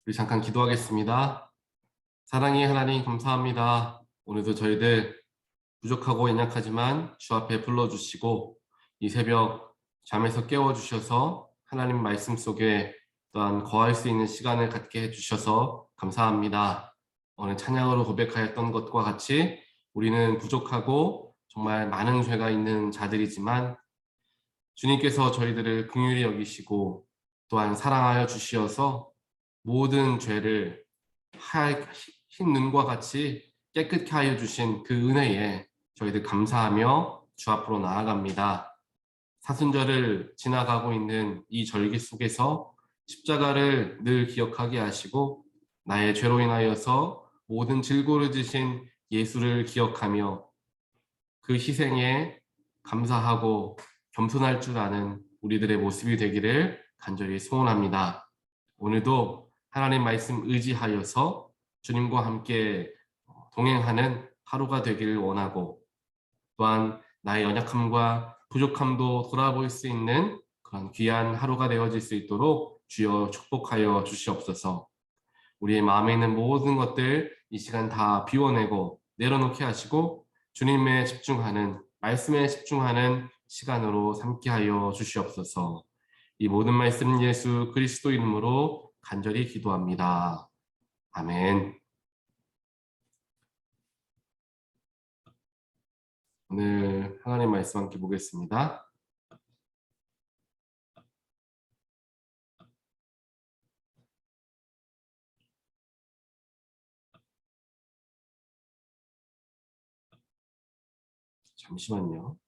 우리 잠깐 기도하겠습니다. 사랑의 하나님 감사합니다. 오늘도 저희들 부족하고 연약하지만 주 앞에 불러주시고 이 새벽 잠에서 깨워주셔서 하나님 말씀 속에 또한 거할 수 있는 시간을 갖게 해주셔서 감사합니다. 오늘 찬양으로 고백하였던 것과 같이 우리는 부족하고 정말 많은 죄가 있는 자들이지만 주님께서 저희들을 긍휼히 여기시고 또한 사랑하여 주시어서 모든 죄를 흰 눈과 같이 깨끗게 하여 주신 그 은혜에 저희들 감사하며 주 앞으로 나아갑니다. 사순절을 지나가고 있는 이 절기 속에서 십자가를 늘 기억하게 하시고 나의 죄로 인하여서 모든 질고를 지신 예수를 기억하며 그 희생에 감사하고 겸손할 줄 아는 우리들의 모습이 되기를 간절히 소원합니다. 오늘도 하나님 말씀 의지하여서 주님과 함께 동행하는 하루가 되기를 원하고 또한 나의 연약함과 부족함도 돌아볼 수 있는 그런 귀한 하루가 되어질 수 있도록 주여 축복하여 주시옵소서. 우리의 마음에 있는 모든 것들 이 시간 다 비워내고 내려놓게 하시고 주님에 집중하는 말씀에 집중하는 시간으로 삼게 하여 주시옵소서. 이 모든 말씀은 예수 그리스도 이름으로 간절히 기도합니다. 아멘. 오늘 하나님 말씀 함께 보겠습니다. 잠시만요.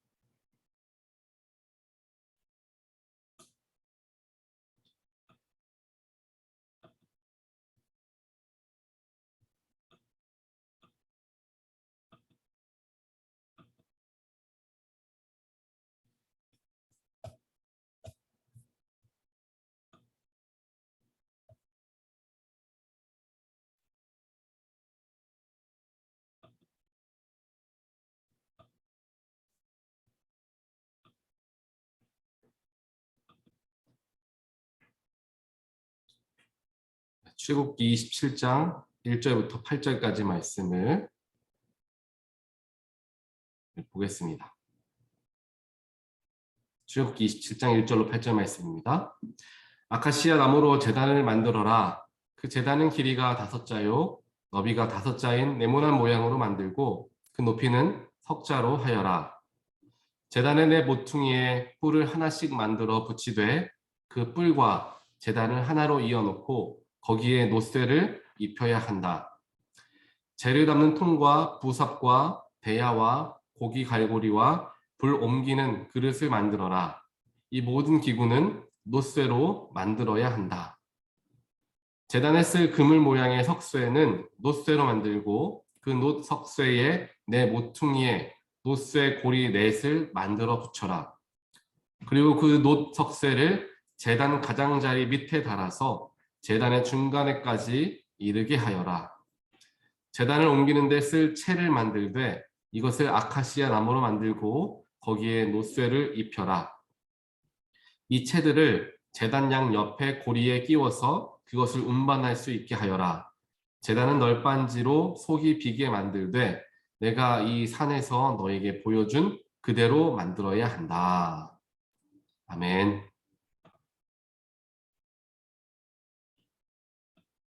출애굽기 27장 1절부터 8절까지 말씀을 보겠습니다. 출애굽기 27장 1절로 8절 말씀입니다. 아카시아 나무로 제단을 만들어라. 그 제단은 길이가 5자요 너비가 5자인 네모난 모양으로 만들고 그 높이는 석자로 하여라. 제단의 네 모퉁이에 뿔을 하나씩 만들어 붙이되 그 뿔과 제단을 하나로 이어놓고 거기에 놋쇠를 입혀야 한다. 재를 담는 통과 부삽과 대야와 고기 갈고리와 불 옮기는 그릇을 만들어라. 이 모든 기구는 놋쇠로 만들어야 한다. 제단에 쓸 그물 모양의 석쇠는 놋쇠로 만들고 그 놋 석쇠에 네 모퉁이에 놋쇠 고리 넷을 만들어 붙여라. 그리고 그 놋 석쇠를 제단 가장자리 밑에 달아서 제단의 중간에까지 이르게 하여라. 제단을 옮기는 데 쓸 채를 만들되 이것을 아카시아 나무로 만들고 거기에 놋쇠를 입혀라. 이 채들을 제단 양 옆에 고리에 끼워서 그것을 운반할 수 있게 하여라. 제단은 널빤지로 속이 비게 만들되 내가 이 산에서 너에게 보여준 그대로 만들어야 한다. 아멘.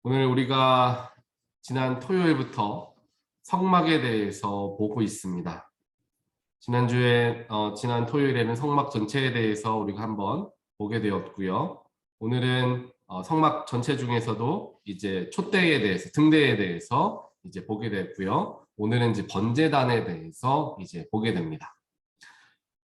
오늘 우리가 지난 토요일부터 성막에 대해서 보고 있습니다. 지난 토요일에는 성막 전체에 대해서 우리가 한번 보게 되었고요. 오늘은 성막 전체 중에서도 이제 촛대에 대해서, 등대에 대해서 이제 보게 됐고요. 오늘은 이제 번제단에 대해서 이제 보게 됩니다.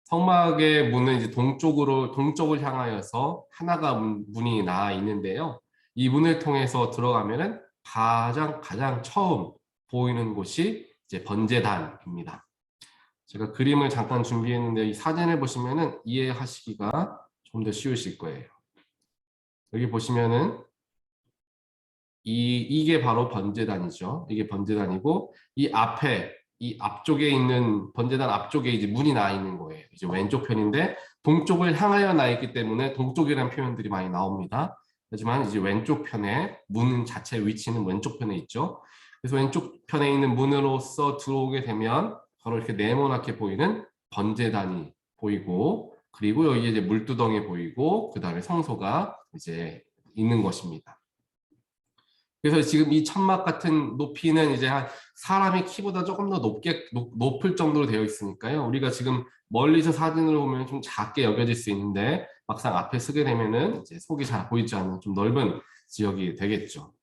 성막의 문은 이제 동쪽을 향하여서 하나가 문이 나와 있는데요. 이 문을 통해서 들어가면은 가장 처음 보이는 곳이 이제 번제단입니다. 제가 그림을 잠깐 준비했는데 이 사진을 보시면은 이해하시기가 좀 더 쉬우실 거예요. 여기 보시면은 이게 바로 번제단이죠. 이게 번제단이고 이 앞쪽에 있는 번제단 앞쪽에 이제 문이 나 있는 거예요. 이제 왼쪽 편인데 동쪽을 향하여 나 있기 때문에 동쪽이라는 표현들이 많이 나옵니다. 하지만 이제 왼쪽 편에 문 자체 위치는 왼쪽 편에 있죠. 그래서 왼쪽 편에 있는 문으로서 들어오게 되면 바로 이렇게 네모나게 보이는 번제단이 보이고, 그리고 여기 이제 물두덩이 보이고, 그 다음에 성소가 이제 있는 것입니다. 그래서 지금 이 천막 같은 높이는 이제 한 사람의 키보다 조금 더 높을 정도로 되어 있으니까요. 우리가 지금 멀리서 사진으로 보면 좀 작게 여겨질 수 있는데 막상 앞에 서게 되면은 이제 속이 잘 보이지 않는 좀 넓은 지역이 되겠죠.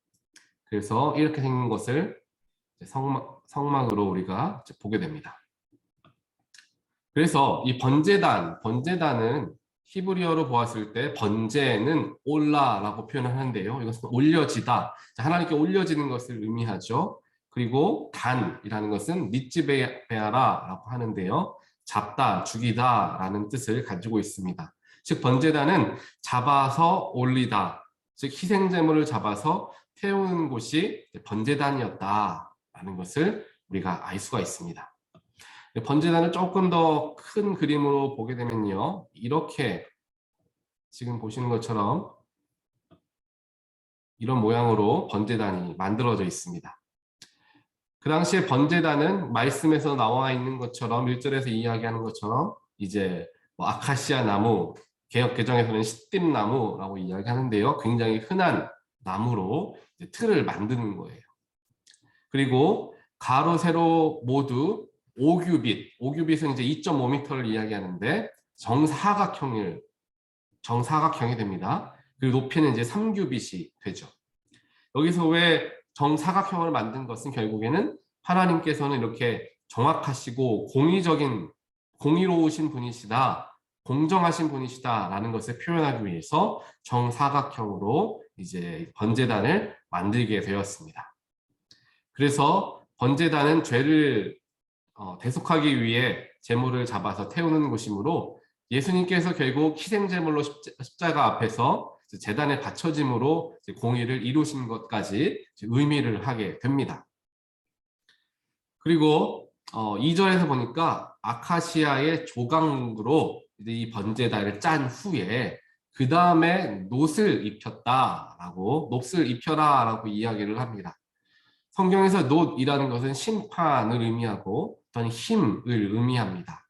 그래서 이렇게 생긴 것을 성막으로 우리가 이제 보게 됩니다. 그래서 이 번제단은 히브리어로 보았을 때 번제는 올라라고 표현을 하는데요. 이것은 올려지다, 하나님께 올려지는 것을 의미하죠. 그리고 단이라는 것은 니츠베아라라고 하는데요. 잡다, 죽이다라는 뜻을 가지고 있습니다. 즉 번제단은 잡아서 올리다, 즉 희생제물을 잡아서 태우는 곳이 번제단이었다라는 것을 우리가 알 수가 있습니다. 번제단을 조금 더 큰 그림으로 보게 되면요, 이렇게 지금 보시는 것처럼 이런 모양으로 번제단이 만들어져 있습니다. 그 당시에 번제단은 말씀에서 나와 있는 것처럼 1절에서 이야기하는 것처럼 이제 뭐 아카시아 나무, 개역 개정에서는 시띠나무라고 이야기하는데요, 굉장히 흔한 나무로 틀을 만드는 거예요. 그리고 가로 세로 모두 5규빗은 이제 2.5m를 이야기하는데 정사각형이 됩니다. 그리고 높이는 이제 3규빗이 되죠. 여기서 왜 정사각형을 만든 것은 결국에는 하나님께서는 이렇게 정확하시고 공의로우신 분이시다, 공정하신 분이시다라는 것을 표현하기 위해서 정사각형으로 이제 번제단을 만들게 되었습니다. 그래서 번제단은 죄를 대속하기 위해 제물을 잡아서 태우는 곳이므로 예수님께서 결국 희생제물로 십자가 앞에서 제단에 바쳐짐으로 공의를 이루신 것까지 의미를 하게 됩니다. 그리고 2절에서 보니까 아카시아의 조각으로 이 번제단을 짠 후에 그 다음에 놋을 입혀라라고 이야기를 합니다. 성경에서 놋이라는 것은 심판을 의미하고 어떤 힘을 의미합니다.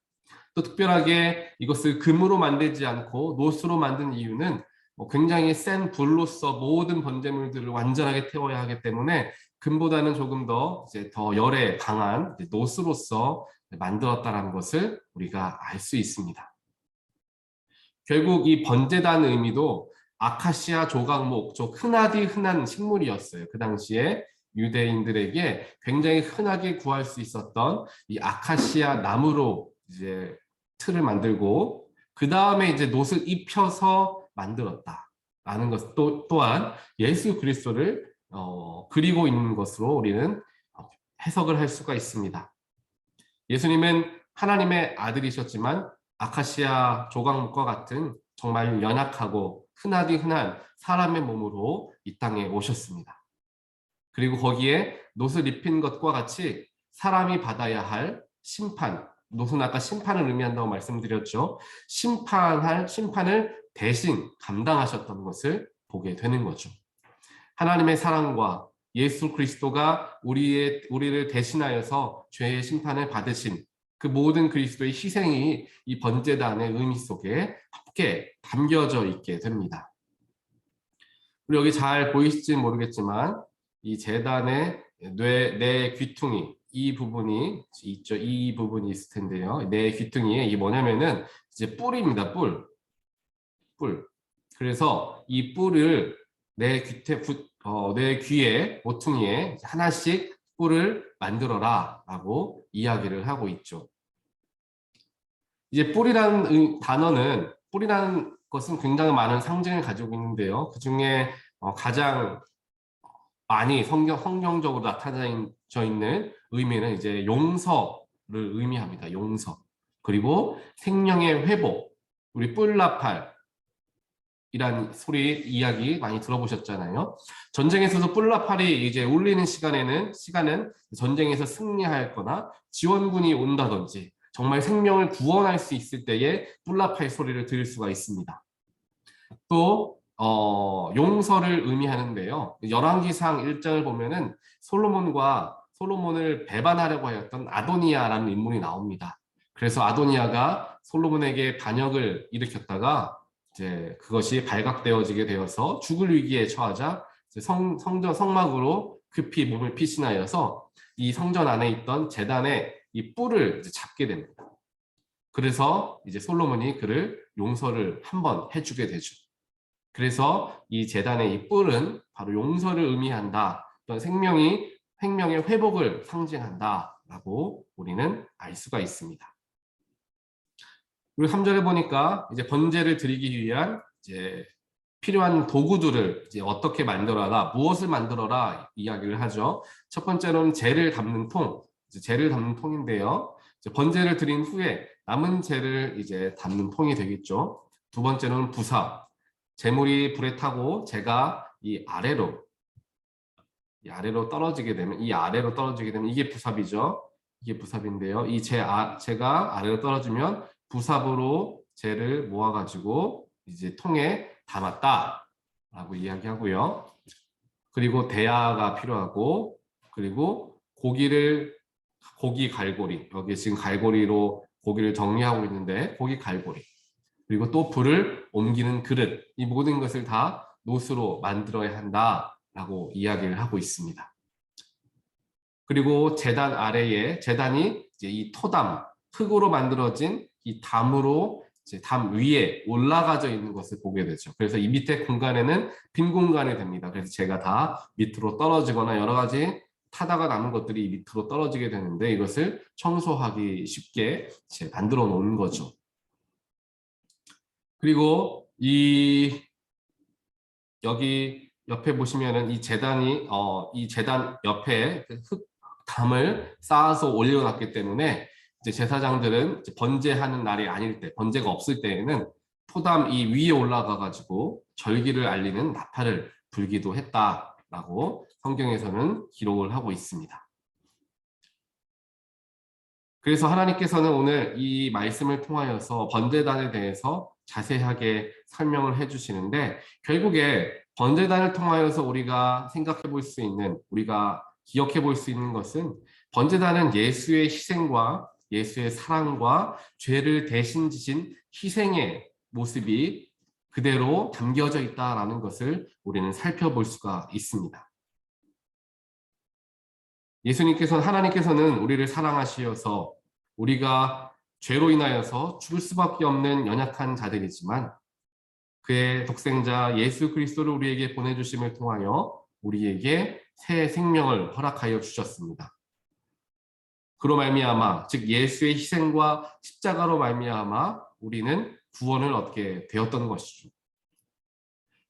또 특별하게 이것을 금으로 만들지 않고 놋으로 만든 이유는 굉장히 센 불로서 모든 번제물들을 완전하게 태워야 하기 때문에 금보다는 조금 더 열에 강한 놋으로서 만들었다는 것을 우리가 알 수 있습니다. 결국 이 번제단 의미도 아카시아 조각목, 흔한 식물이었어요. 그 당시에 유대인들에게 굉장히 흔하게 구할 수 있었던 이 아카시아 나무로 이제 틀을 만들고 그 다음에 이제 놋을 입혀서 만들었다라는 것 또한 예수 그리스도를 그리고 있는 것으로 우리는 해석을 할 수가 있습니다. 예수님은 하나님의 아들이셨지만 아카시아 조각목과 같은 정말 연약하고 흔한 사람의 몸으로 이 땅에 오셨습니다. 그리고 거기에 놋을 입힌 것과 같이 사람이 받아야 할 심판, 놋은 아까 심판을 의미한다고 말씀드렸죠. 심판을 대신 감당하셨던 것을 보게 되는 거죠. 하나님의 사랑과 예수 그리스도가 우리를 대신하여서 죄의 심판을 받으신 그 모든 그리스도의 희생이 이 번제단의 의미 속에 함께 담겨져 있게 됩니다. 우리 여기 잘 보이실지 모르겠지만 이 제단의 내 귀퉁이 이 부분이 있죠. 이 부분이 있을 텐데요. 내 귀퉁이에 이게 뭐냐면은 이제 뿔입니다. 뿔. 그래서 이 뿔을 내 귀에 모퉁이에 하나씩 뿔을 만들어라라고 이야기를 하고 있죠. 이제 뿔이라는 것은 굉장히 많은 상징을 가지고 있는데요. 그 중에 가장 많이 성경적으로 나타나져 있는 의미는 이제 용서를 의미합니다. 용서. 그리고 생명의 회복. 우리 뿔나팔 이란 이야기 많이 들어보셨잖아요. 전쟁에서도 뿔나팔이 이제 울리는 시간은 전쟁에서 승리할 거나 지원군이 온다든지 정말 생명을 구원할 수 있을 때에 뿔나팔 소리를 들을 수가 있습니다. 또 용서를 의미하는데요. 열왕기상 1장을 보면은 솔로몬을 배반하려고 하였던 아도니아라는 인물이 나옵니다. 그래서 아도니아가 솔로몬에게 반역을 일으켰다가 이제 그것이 발각되어지게 되어서 죽을 위기에 처하자 성전 성막으로 급히 몸을 피신하여서 이 성전 안에 있던 제단의 이 뿔을 잡게 됩니다. 그래서 이제 솔로몬이 그를 용서를 한번 해주게 되죠. 그래서 이 제단의 이 뿔은 바로 용서를 의미한다. 또는 생명의 회복을 상징한다라고 우리는 알 수가 있습니다. 그리고 3절에 보니까 이제 번제를 드리기 위한 이제 필요한 도구들을 이제 어떻게 만들어라, 무엇을 만들어라 이야기를 하죠. 첫 번째로는 재를 담는 통, 재를 담는 통인데요. 번제를 드린 후에 남은 재를 이제 담는 통이 되겠죠. 두 번째로는 부삽, 재물이 불에 타고 재가 이 아래로 떨어지게 되면 이게 부삽이죠. 이게 부삽인데요. 이 재가 아래로 떨어지면 부삽으로 재를 모아가지고 이제 통에 담았다라고 이야기하고요. 그리고 대야가 필요하고, 그리고 고기 갈고리, 여기 지금 갈고리로 고기를 정리하고 있는데 고기 갈고리, 그리고 또 불을 옮기는 그릇, 이 모든 것을 다 노수로 만들어야 한다라고 이야기를 하고 있습니다. 그리고 제단 아래에 제단이 이제 이 토담, 흙으로 만들어진 이 담으로 이제 담 위에 올라가져 있는 것을 보게 되죠. 그래서 이 밑에 공간에는 빈 공간이 됩니다. 그래서 제가 다 밑으로 떨어지거나 여러 가지 타다가 남은 것들이 밑으로 떨어지게 되는데 이것을 청소하기 쉽게 이제 만들어 놓은 거죠. 그리고 여기 옆에 보시면은 이 제단이 이 제단 옆에 흙 담을 쌓아서 올려놨기 때문에 이제 제사장들은 이제 번제하는 날이 아닐 때, 번제가 없을 때에는 토담 이 위에 올라가 가지고 절기를 알리는 나팔을 불기도 했다라고 성경에서는 기록을 하고 있습니다. 그래서 하나님께서는 오늘 이 말씀을 통하여서 번제단에 대해서 자세하게 설명을 해주시는데, 결국에 번제단을 통하여서 우리가 생각해 볼 수 있는, 우리가 기억해 볼 수 있는 것은, 번제단은 예수의 희생과 예수의 사랑과 죄를 대신 지신 희생의 모습이 그대로 담겨져 있다라는 것을 우리는 살펴볼 수가 있습니다. 하나님께서는 우리를 사랑하시어서 우리가 죄로 인하여서 죽을 수밖에 없는 연약한 자들이지만 그의 독생자 예수 그리스도를 우리에게 보내주심을 통하여 우리에게 새 생명을 허락하여 주셨습니다. 그로 말미암아, 즉 예수의 희생과 십자가로 말미암아 우리는 구원을 얻게 되었던 것이죠.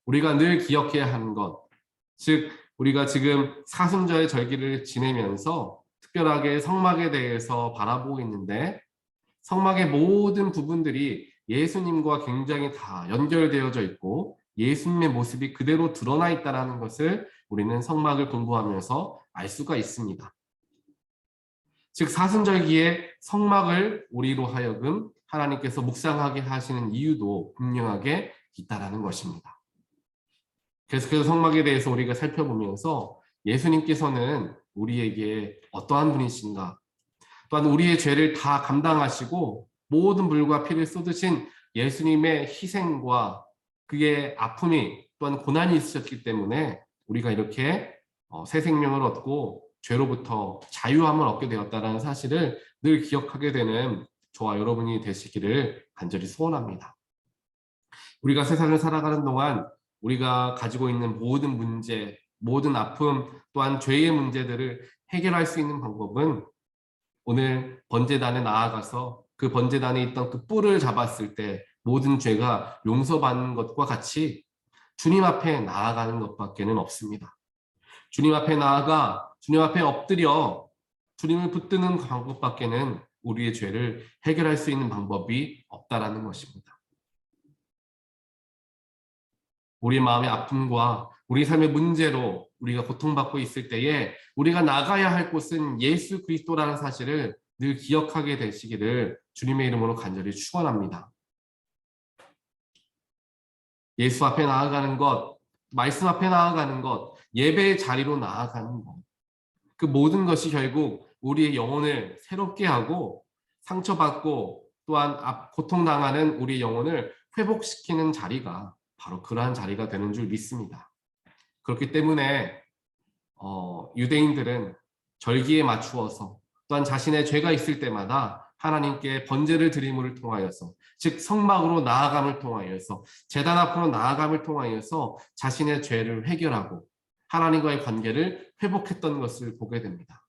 우리가 늘 기억해야 하는 것, 즉 우리가 지금 사순절의 절기를 지내면서 특별하게 성막에 대해서 바라보고 있는데, 성막의 모든 부분들이 예수님과 굉장히 다 연결되어져 있고 예수님의 모습이 그대로 드러나 있다는 것을 우리는 성막을 공부하면서 알 수가 있습니다. 즉 사순절기에 성막을 우리로 하여금 하나님께서 묵상하게 하시는 이유도 분명하게 있다는 것입니다. 계속해서 성막에 대해서 우리가 살펴보면서 예수님께서는 우리에게 어떠한 분이신가, 또한 우리의 죄를 다 감당하시고 모든 물과 피를 쏟으신 예수님의 희생과 그의 아픔이 또한 고난이 있으셨기 때문에 우리가 이렇게 새 생명을 얻고 죄로부터 자유함을 얻게 되었다는 사실을 늘 기억하게 되는 저와 여러분이 되시기를 간절히 소원합니다. 우리가 세상을 살아가는 동안 우리가 가지고 있는 모든 문제, 모든 아픔, 또한 죄의 문제들을 해결할 수 있는 방법은 오늘 번제단에 나아가서 그 번제단에 있던 그 뿔을 잡았을 때 모든 죄가 용서받는 것과 같이 주님 앞에 나아가는 것밖에는 없습니다. 주님 앞에 나아가 주님 앞에 엎드려 주님을 붙드는 방법밖에는 우리의 죄를 해결할 수 있는 방법이 없다라는 것입니다. 우리 마음의 아픔과 우리 삶의 문제로 우리가 고통받고 있을 때에 우리가 나가야 할 곳은 예수 그리스도라는 사실을 늘 기억하게 되시기를 주님의 이름으로 간절히 축원합니다. 예수 앞에 나아가는 것, 말씀 앞에 나아가는 것, 예배의 자리로 나아가는 것. 그 모든 것이 결국 우리의 영혼을 새롭게 하고 상처받고 또한 고통당하는 우리의 영혼을 회복시키는 자리가 바로 그러한 자리가 되는 줄 믿습니다. 그렇기 때문에 유대인들은 절기에 맞추어서 또한 자신의 죄가 있을 때마다 하나님께 번제를 드림을 통하여서, 즉 성막으로 나아감을 통하여서, 제단 앞으로 나아감을 통하여서 자신의 죄를 해결하고 하나님과의 관계를 회복했던 것을 보게 됩니다.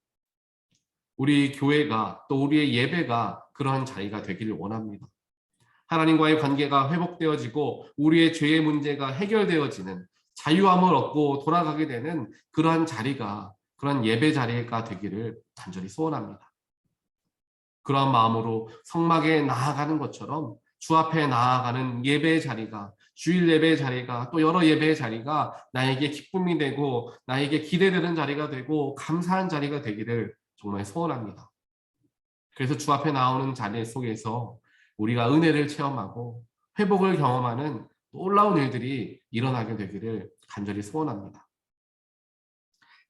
우리 교회가 또 우리의 예배가 그러한 자리가 되기를 원합니다. 하나님과의 관계가 회복되어지고 우리의 죄의 문제가 해결되어지는, 자유함을 얻고 돌아가게 되는 그러한 자리가, 그러한 예배 자리가 되기를 간절히 소원합니다. 그러한 마음으로 성막에 나아가는 것처럼 주 앞에 나아가는 예배의 자리가, 주일 예배의 자리가, 또 여러 예배의 자리가 나에게 기쁨이 되고 나에게 기대되는 자리가 되고 감사한 자리가 되기를 정말 소원합니다. 그래서 주 앞에 나오는 자리 속에서 우리가 은혜를 체험하고 회복을 경험하는 놀라운 일들이 일어나게 되기를 간절히 소원합니다.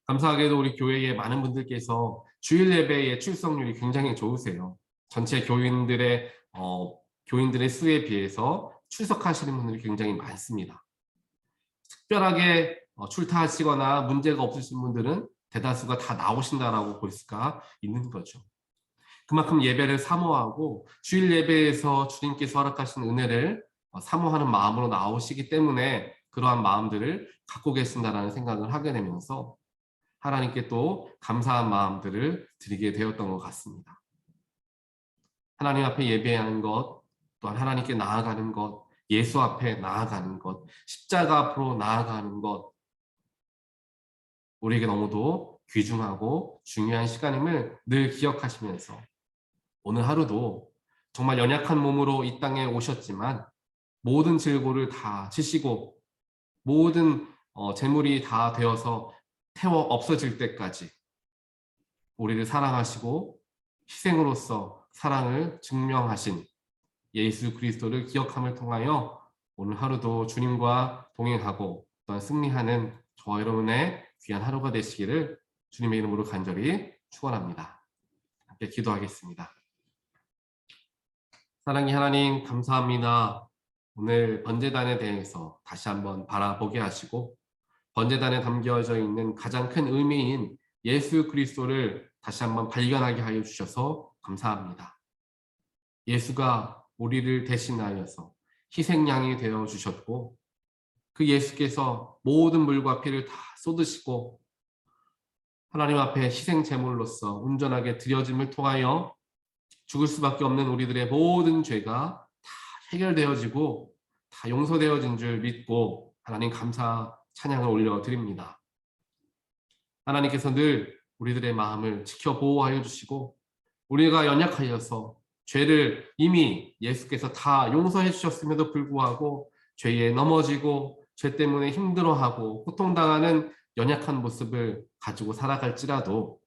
감사하게도 우리 교회의 많은 분들께서 주일 예배의 출석률이 굉장히 좋으세요. 전체 교인들의 수에 비해서 출석하시는 분들이 굉장히 많습니다. 특별하게 출타하시거나 문제가 없으신 분들은 대다수가 다 나오신다라고 볼 수가 있는 거죠. 그만큼 예배를 사모하고 주일 예배에서 주님께서 허락하신 은혜를 사모하는 마음으로 나오시기 때문에 그러한 마음들을 갖고 계신다라는 생각을 하게 되면서 하나님께 또 감사한 마음들을 드리게 되었던 것 같습니다. 하나님 앞에 예배하는 것, 또한 하나님께 나아가는 것, 예수 앞에 나아가는 것, 십자가 앞으로 나아가는 것, 우리에게 너무도 귀중하고 중요한 시간임을 늘 기억하시면서 오늘 하루도 정말 연약한 몸으로 이 땅에 오셨지만 모든 질고를 다 지시고 모든 재물이 다 되어서 태워 없어질 때까지 우리를 사랑하시고 희생으로서 사랑을 증명하신 예수 그리스도를 기억함을 통하여 오늘 하루도 주님과 동행하고 또한 승리하는 저와 여러분의 귀한 하루가 되시기를 주님의 이름으로 간절히 축원합니다. 함께 기도하겠습니다. 사랑의 하나님, 감사합니다. 오늘 번제단에 대해서 다시 한번 바라보게 하시고 번제단에 담겨져 있는 가장 큰 의미인 예수 그리스도를 다시 한번 발견하게 하여 주셔서 감사합니다. 예수가 우리를 대신하여서 희생양이 되어 주셨고 그 예수께서 모든 물과 피를 다 쏟으시고 하나님 앞에 희생 제물로서 온전하게 드려짐을 통하여 죽을 수밖에 없는 우리들의 모든 죄가 다 해결되어지고 다 용서되어진 줄 믿고 하나님 감사 찬양을 올려드립니다. 하나님께서 늘 우리들의 마음을 지켜 보호하여 주시고 우리가 연약하여서 죄를 이미 예수께서 다 용서해 주셨음에도 불구하고 죄에 넘어지고 죄 때문에 힘들어하고 고통당하는 연약한 모습을 가지고 살아갈지라도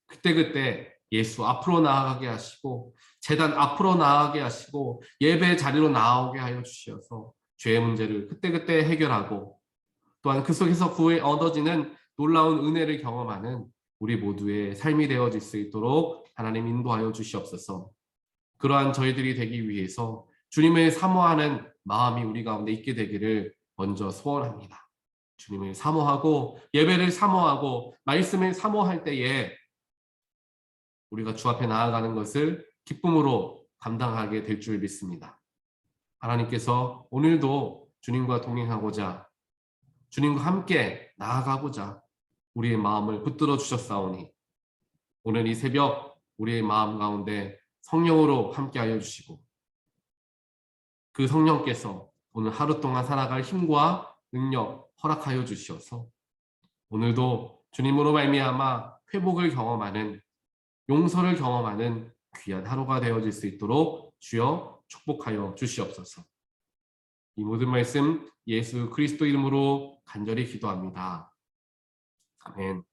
그때그때 예수 앞으로 나아가게 하시고 제단 앞으로 나아가게 하시고 예배 자리로 나오게 하여 주셔서 죄의 문제를 그때그때 해결하고 또한 그 속에서 구해 얻어지는 놀라운 은혜를 경험하는 우리 모두의 삶이 되어질 수 있도록 하나님 인도하여 주시옵소서. 그러한 저희들이 되기 위해서 주님을 사모하는 마음이 우리 가운데 있게 되기를 먼저 소원합니다. 주님을 사모하고 예배를 사모하고 말씀을 사모할 때에 우리가 주 앞에 나아가는 것을 기쁨으로 감당하게 될 줄 믿습니다. 하나님께서 오늘도 주님과 동행하고자 주님과 함께 나아가고자 우리의 마음을 붙들어 주셨사오니 오늘 이 새벽 우리의 마음 가운데 성령으로 함께하여 주시고 그 성령께서 오늘 하루 동안 살아갈 힘과 능력 허락하여 주시어서 오늘도 주님으로 말미암아 회복을 경험하는 용서를 경험하는 귀한 하루가 되어질 수 있도록 주여 축복하여 주시옵소서. 이 모든 말씀 예수 그리스도 이름으로 간절히 기도합니다. 아멘.